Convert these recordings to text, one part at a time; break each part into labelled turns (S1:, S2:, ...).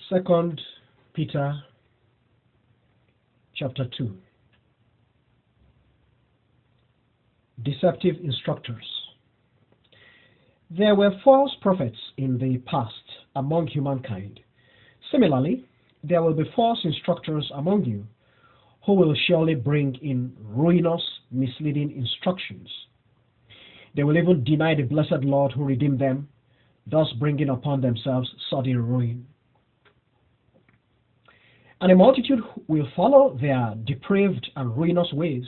S1: Second Peter chapter 2. Deceptive instructors. There were false prophets in the past among humankind. Similarly, there will be false instructors among you who will surely bring in ruinous, misleading instructions. They will even deny the blessed Lord who redeemed them, thus bringing upon themselves sudden ruin. And a multitude will follow their depraved and ruinous ways.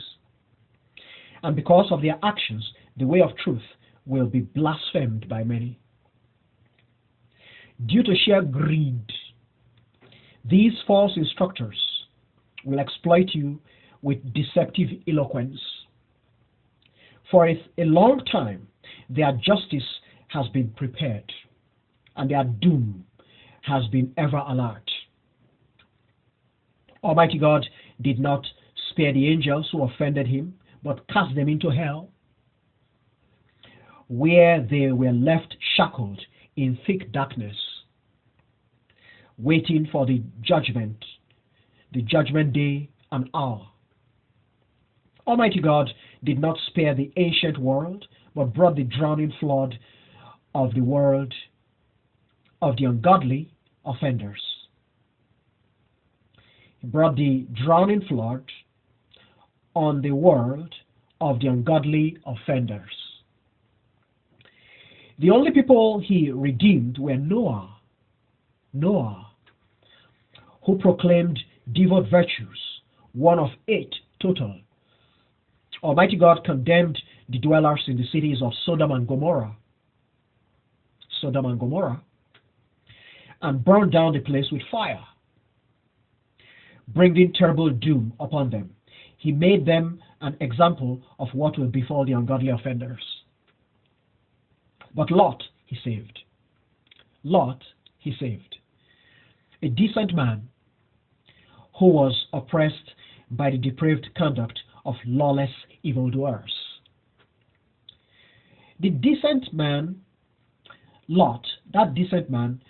S1: And because of their actions, the way of truth will be blasphemed by many. Due to sheer greed, these false instructors will exploit you with deceptive eloquence. For a long time, their justice has been prepared, and their doom has been ever alert. Almighty God did not spare the angels who offended him, but cast them into hell, where they were left shackled in thick darkness, waiting for the judgment day and hour. Almighty God did not spare the ancient world, but brought the drowning flood of the world of the ungodly offenders. He brought the drowning flood on the world of the ungodly offenders. The only people he redeemed were Noah, who proclaimed devout virtues, one of 8 total. Almighty God condemned the dwellers in the cities of Sodom and Gomorrah, and burned down the place with fire, bringing terrible doom upon them. He made them an example of what will befall the ungodly offenders. But Lot he saved. A decent man who was oppressed by the depraved conduct of lawless evildoers. The decent man, Lot, that decent man,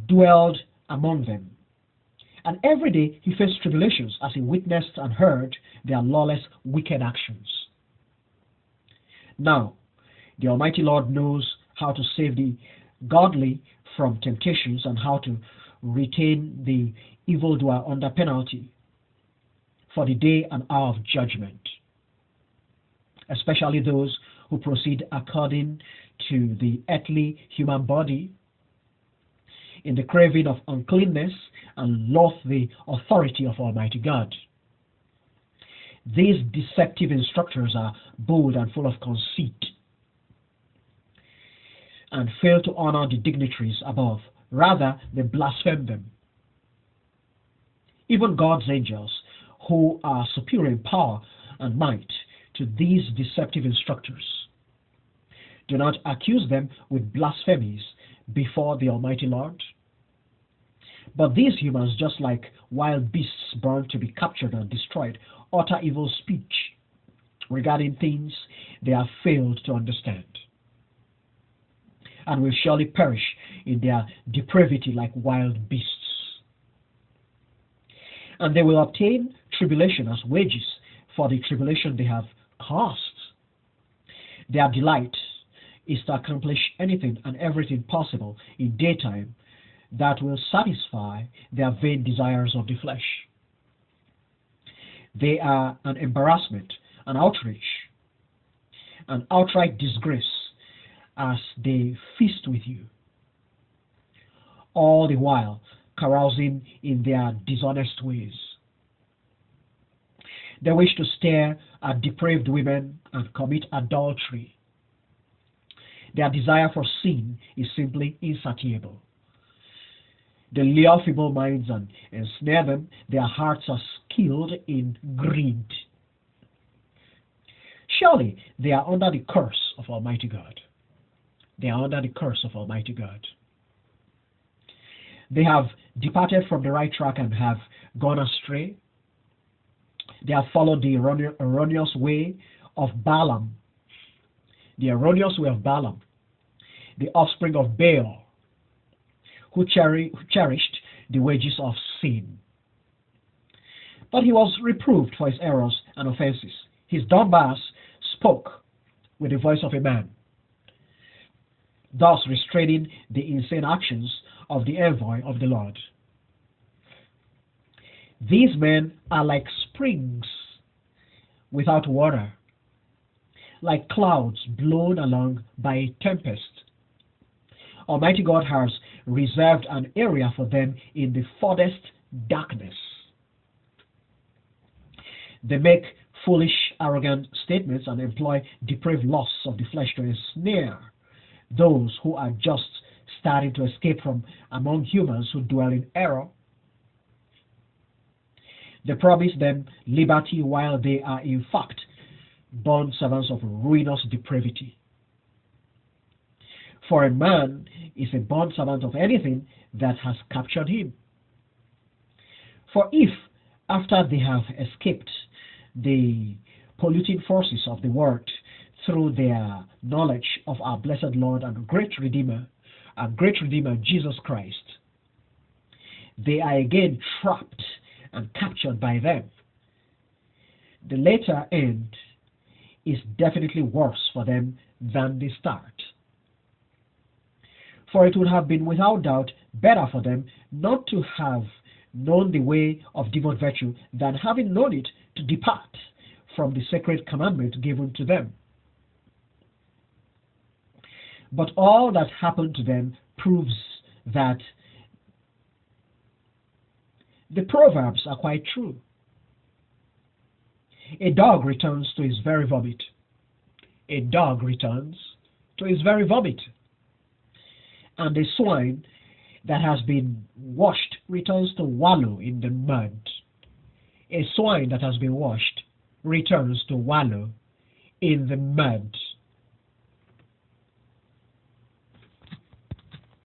S1: dwelled among them. And every day he faced tribulations as he witnessed and heard their lawless, wicked actions. Now, the Almighty Lord knows how to save the godly from temptations and how to retain the evildoer under penalty for the day and hour of judgment, especially those who proceed according to the earthly human body, in the craving of uncleanness and loathe the authority of Almighty God. These deceptive instructors are bold and full of conceit and fail to honor the dignitaries above. Rather, they blaspheme them. Even God's angels, who are superior in power and might to these deceptive instructors, do not accuse them with blasphemies before the Almighty Lord. But these humans, just like wild beasts born to be captured and destroyed, utter evil speech regarding things they have failed to understand, and will surely perish in their depravity like wild beasts. And they will obtain tribulation as wages for the tribulation they have caused. Their delight is to accomplish anything and everything possible in daytime that will satisfy their vain desires of the flesh. They are an embarrassment, an outrage, an outright disgrace as they feast with you, all the while carousing in their dishonest ways. They wish to stare at depraved women and commit adultery. Their desire for sin is simply insatiable. They lure feeble minds and ensnare them. Their hearts are skilled in greed. Surely they are under the curse of Almighty God. They are under the curse of Almighty God. They have departed from the right track and have gone astray. They have followed the erroneous way of Balaam. The erroneous way of Balaam, the offspring of Baal, who cherished the wages of sin. But he was reproved for his errors and offenses. His dumb ass spoke with the voice of a man, thus restraining the insane actions of the envoy of the Lord. These men are like springs without water, like clouds blown along by a tempest. Almighty God has reserved an area for them in the farthest darkness. They make foolish, arrogant statements and employ depraved lusts of the flesh to ensnare those who are just starting to escape from among humans who dwell in error. They promise them liberty while they are in fact bond servants of ruinous depravity. For a man is a bond servant of anything that has captured him. For if, after they have escaped the polluting forces of the world through their knowledge of our blessed Lord and great Redeemer Jesus Christ, they are again trapped and captured by them, the later end is definitely worse for them than the start. For it would have been without doubt better for them not to have known the way of devout virtue than having known it to depart from the sacred commandment given to them. But all that happened to them proves that the proverbs are quite true. A dog returns to his very vomit. A dog returns to his very vomit. And a swine that has been washed returns to wallow in the mud. A swine that has been washed returns to wallow in the mud.